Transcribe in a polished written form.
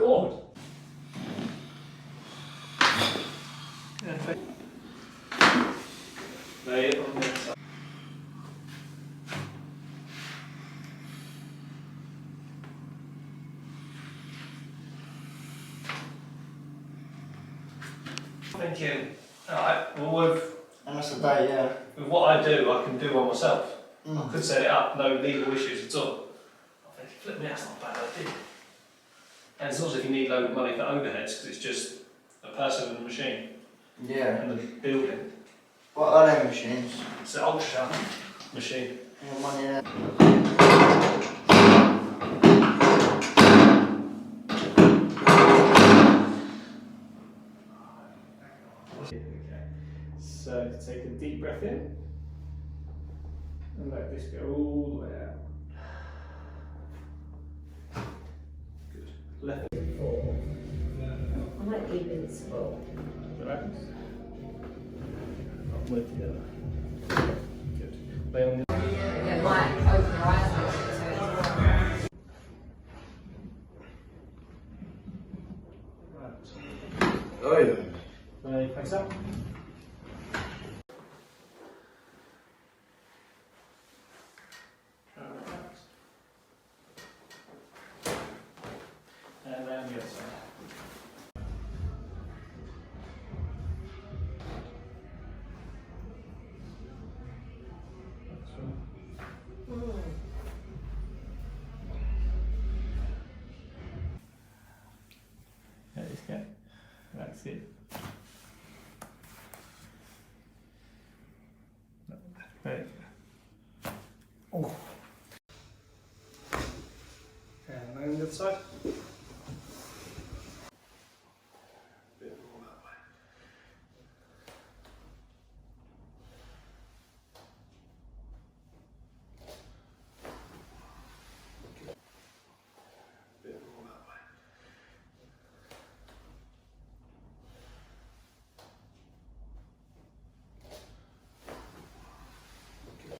God. Lay it on the side. Thinking, alright, well And that's a day, yeah. with what I do, I can do one myself. Mm. I could set it up, no legal issues at all. I think, flip me, that's not a bad idea. And it's also if you need a load of money for overheads, because it's just a person and a machine, Yeah. and the building. What are them machines? It's an ultrasound machine. Yeah, money there. Okay, so take a deep breath in, and let this go all the way out. Good. Left. I might keep it small. Relax. Move together. Good. Lay on the. It might open your eyes a little bit, so it's alright. Right. Oh yeah. Lay face up. Relax. And round the other side. That's right. Let this go. That's it. Right. Oh. And on the other side.